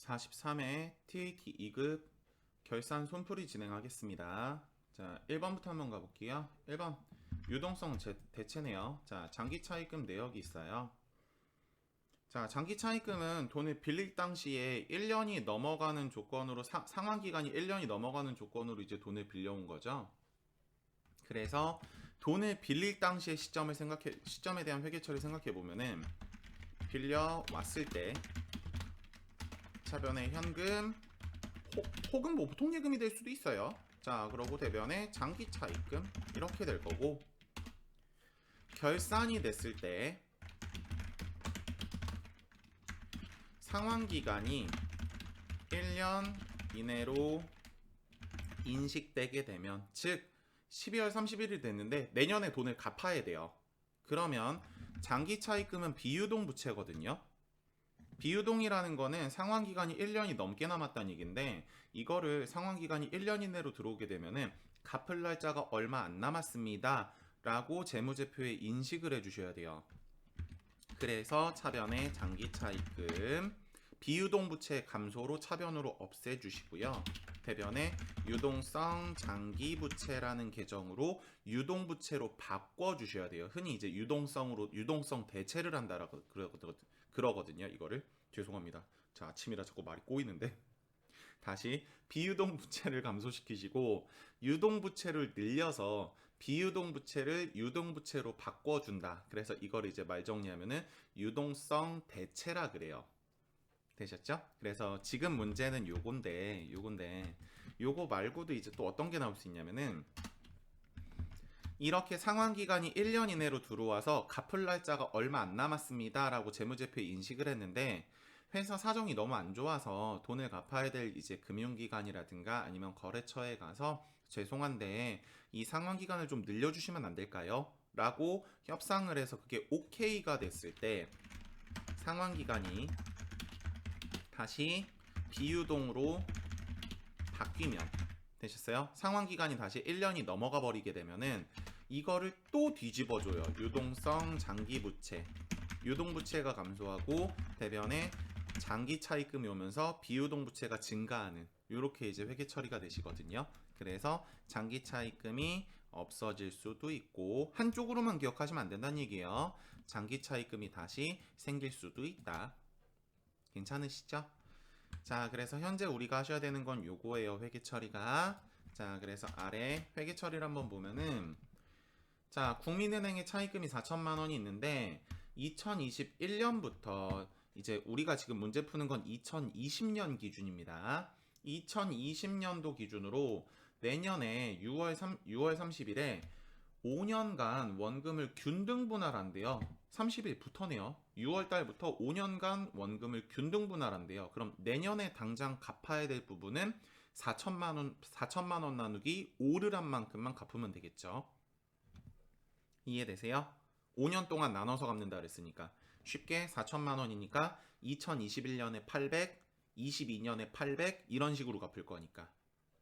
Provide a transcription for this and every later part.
43회 TAT 2급 결산 손풀이 진행하겠습니다. 자, 1번부터 한번 가볼게요. 1번 유동성 대체네요. 자, 장기 차입금 내역이 있어요. 자, 장기 차입금은 돈을 빌릴 당시에 1년이 넘어가는 조건으로 상환 기간이 1년이 넘어가는 조건으로 이제 돈을 빌려온 거죠. 그래서 돈을 빌릴 당시의 시점에 대한 회계처리 생각해 보면은 빌려 왔을 때 차변에 현금 혹은 뭐 보통 예금이 될 수도 있어요. 자, 그러고 대변에 장기 차입금 이렇게 될 거고, 결산이 됐을 때 상환 기간이 1년 이내로 인식되게 되면, 즉 12월 31일이 됐는데 내년에 돈을 갚아야 돼요. 그러면 장기 차입금은 비유동 부채거든요. 비유동이라는 거는 상환 기간이 1년이 넘게 남았다는 얘기인데, 이거를 상환 기간이 1년 이내로 들어오게 되면은 갚을 날짜가 얼마 안 남았습니다 라고 재무제표에 인식을 해주셔야 돼요. 그래서 차변에 장기 차입금 비유동 부채 감소로 차변으로 없애주시고요. 대변에 유동성 장기 부채라는 계정으로 유동 부채로 바꿔주셔야 돼요. 흔히 이제 유동성 대체를 한다라고 그러거든요. 이거를 죄송합니다. 자, 아침이라 자꾸 말이 꼬이는데 다시 비유동 부채를 감소시키시고 유동 부채를 늘려서 비유동 부채를 유동 부채로 바꿔준다. 그래서 이걸 이제 말 정리하면은 유동성 대체라 그래요. 되셨죠? 그래서 지금 문제는 요건데 요거 말고도 이제 또 어떤 게 나올 수 있냐면은, 이렇게 상환 기간이 1년 이내로 들어와서 갚을 날짜가 얼마 안 남았습니다 라고 재무제표에 인식을 했는데, 회사 사정이 너무 안 좋아서 돈을 갚아야 될 이제 금융기관이라든가 아니면 거래처에 가서 죄송한데 이 상환 기간을 좀 늘려주시면 안 될까요? 라고 협상을 해서 그게 오케이가 됐을 때 상환 기간이 다시 비유동으로 바뀌면, 되셨어요? 상환 기간이 다시 1년이 넘어가 버리게 되면은 이거를 또 뒤집어줘요. 유동성 장기 부채, 유동 부채가 감소하고 대변에 장기 차입금이 오면서 비유동 부채가 증가하는, 이렇게 이제 회계 처리가 되시거든요. 그래서 장기 차입금이 없어질 수도 있고, 한쪽으로만 기억하시면 안 된다는 얘기예요. 장기 차입금이 다시 생길 수도 있다. 괜찮으시죠? 자, 그래서 현재 우리가 하셔야 되는 건 요거예요. 회계 처리가. 자, 그래서 아래 회계 처리를 한번 보면은, 자, 국민은행의 차입금이 4천만 원이 있는데 2021년부터 이제 우리가 지금 문제 푸는 건 2020년 기준입니다. 2020년도 기준으로 내년에 6월 30일에 5년간 원금을 균등 분할한대요. 30일부터네요. 6월 달부터 5년간 원금을 균등 분할한대요. 그럼 내년에 당장 갚아야 될 부분은 4천만 원 나누기 5를 한 만큼만 갚으면 되겠죠. 이해되세요? 5년 동안 나눠서 갚는다 그랬으니까 쉽게 4천만 원이니까 2021년에 800, 22년에 800 이런 식으로 갚을 거니까.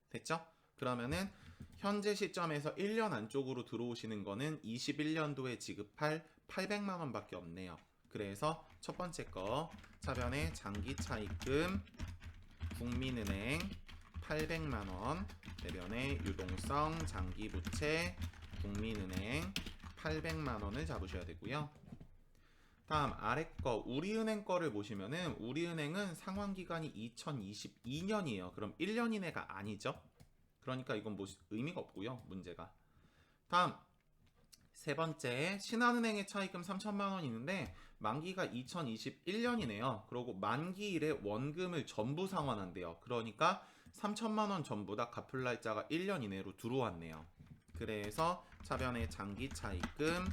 됐죠? 그러면은 현재 시점에서 1년 안쪽으로 들어오시는 거는 21년도에 지급할 800만 원밖에 없네요. 그래서 첫 번째 거 차변에 장기 차입금 국민은행 800만 원, 대변에 유동성 장기 부채 국민은행 800만 원을 잡으셔야 되고요. 다음 아래 거 우리은행 거를 보시면은, 우리은행은 상환 기간이 2022년이에요. 그럼 1년 이내가 아니죠. 그러니까 이건 뭐 의미가 없고요, 문제가. 다음 세 번째 신한은행의 차입금 3천만 원 있는데 만기가 2021년이네요. 그리고 만기일에 원금을 전부 상환한대요. 그러니까 3천만 원 전부 다 갚을 날짜가 1년 이내로 들어왔네요. 그래서 차변에 장기 차입금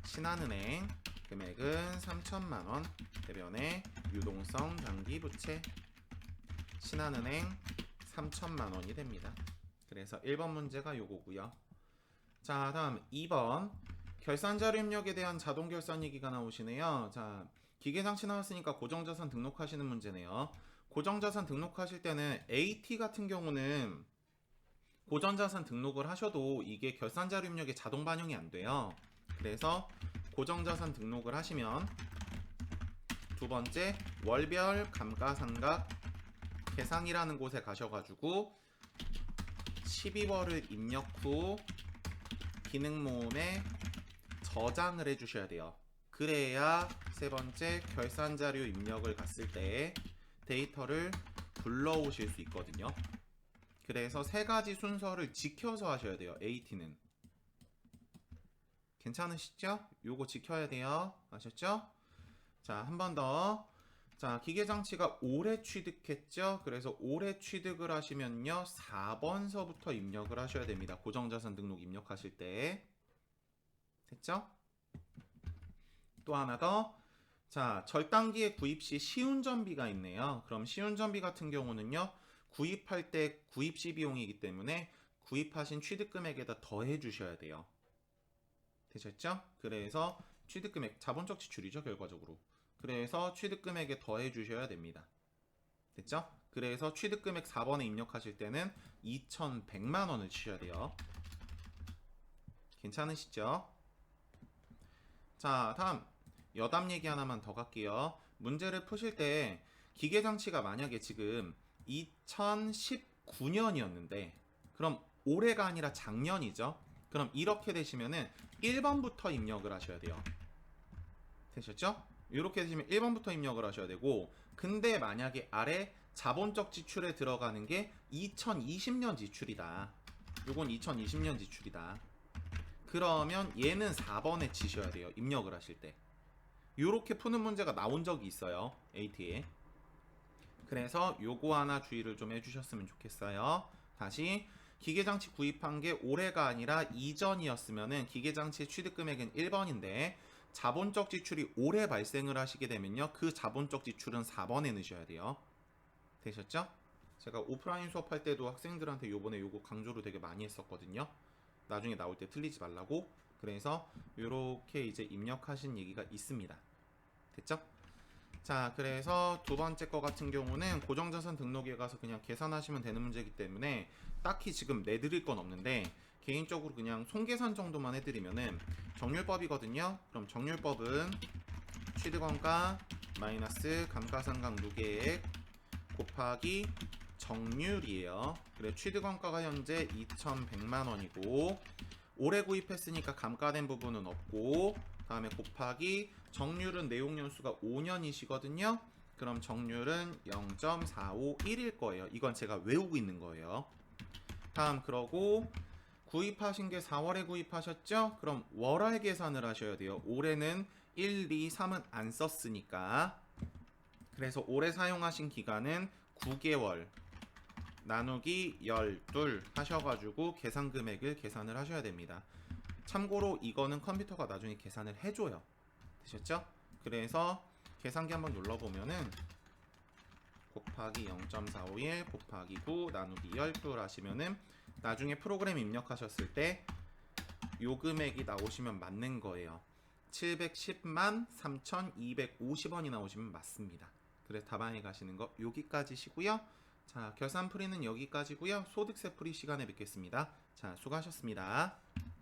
신한은행 금액은 3천만 원, 대변에 유동성 장기 부채 신한은행 3천만 원이 됩니다. 그래서 1번 문제가 요거고요. 자, 다음 2번 결산자료 입력에 대한 자동 결산 얘기가 나오시네요. 자, 기계장치 나왔으니까 고정자산 등록하시는 문제네요. 고정자산 등록하실 때는 AT 같은 경우는 고정자산 등록을 하셔도 이게 결산자료 입력에 자동 반영이 안 돼요. 그래서 고정자산 등록을 하시면 두 번째 월별 감가상각 계산이라는 곳에 가셔가지고 12월을 입력 후 기능 모음에 저장을 해주셔야 돼요. 그래야 세 번째 결산 자료 입력을 갔을 때 데이터를 불러오실 수 있거든요. 그래서 세 가지 순서를 지켜서 하셔야 돼요. AT는 괜찮으시죠? 요거 지켜야 돼요. 아셨죠? 자, 한 번 더. 자, 기계장치가 올해 취득했죠? 그래서 올해 취득을 하시면요 4번서부터 입력을 하셔야 됩니다. 고정자산 등록 입력하실 때. 됐죠? 또 하나 더. 자, 절단기의 구입 시 시운전비가 있네요. 그럼 시운전비 같은 경우는요 구입할 때 구입 시 비용이기 때문에 구입하신 취득금액에다 더해 주셔야 돼요. 되셨죠? 그래서 취득금액 자본적 지출이죠 결과적으로. 그래서 취득금액에 더해 주셔야 됩니다. 됐죠? 그래서 취득금액 4번에 입력하실 때는 2,100만 원을 치셔야 돼요. 괜찮으시죠? 자, 다음 여담 얘기 하나만 더 갈게요. 문제를 푸실 때 기계장치가 만약에 지금 2019년이었는데 그럼 올해가 아니라 작년이죠. 그럼 이렇게 되시면은 1번부터 입력을 하셔야 돼요. 되셨죠? 이렇게 되시면 1번부터 입력을 하셔야 되고, 근데 만약에 아래 자본적 지출에 들어가는 게 2020년 지출이다. 요건 2020년 지출이다. 그러면 얘는 4번에 치셔야 돼요. 입력을 하실 때. 요렇게 푸는 문제가 나온 적이 있어요. AT에. 그래서 요거 하나 주의를 좀 해주셨으면 좋겠어요. 다시 기계장치 구입한 게 올해가 아니라 이전이었으면은 기계장치의 취득금액은 1번인데 자본적 지출이 올해 발생을 하시게 되면요 그 자본적 지출은 4번에 넣으셔야 돼요. 되셨죠? 제가 오프라인 수업할 때도 학생들한테 요번에 요거 강조를 되게 많이 했었거든요. 나중에 나올 때 틀리지 말라고. 그래서 요렇게 이제 입력하신 얘기가 있습니다. 됐죠? 자, 그래서 두 번째 거 같은 경우는 고정자산 등록에 가서 그냥 계산하시면 되는 문제이기 때문에 딱히 지금 내드릴 건 없는데 개인적으로 그냥 손계산 정도만 해드리면은 정률법이거든요. 그럼 정률법은 취득원가 마이너스 감가상각 누계액 곱하기 정률이에요. 그래 취득원가가 현재 2,100만 원이고 올해 구입했으니까 감가된 부분은 없고 다음에 곱하기 정률은 내용연수가 5년이시거든요. 그럼 정률은 0.451일 거예요. 이건 제가 외우고 있는 거예요. 다음 그러고 구입하신 게 4월에 구입하셨죠? 그럼 월할 계산을 하셔야 돼요. 올해는 1, 2, 3은 안 썼으니까. 그래서 올해 사용하신 기간은 9개월 나누기 12 하셔가지고 계산 금액을 계산을 하셔야 됩니다. 참고로 이거는 컴퓨터가 나중에 계산을 해줘요. 되셨죠? 그래서 계산기 한번 눌러보면은 곱하기 0.451 곱하기 9 나누기 12를 하시면은 나중에 프로그램 입력하셨을 때 요 금액이 나오시면 맞는 거예요. 710만 3,250원이 나오시면 맞습니다. 그래서 답안에 가시는 거 여기까지시고요. 자, 결산 풀이는 여기까지고요. 소득세 풀이 시간에 뵙겠습니다. 자, 수고하셨습니다.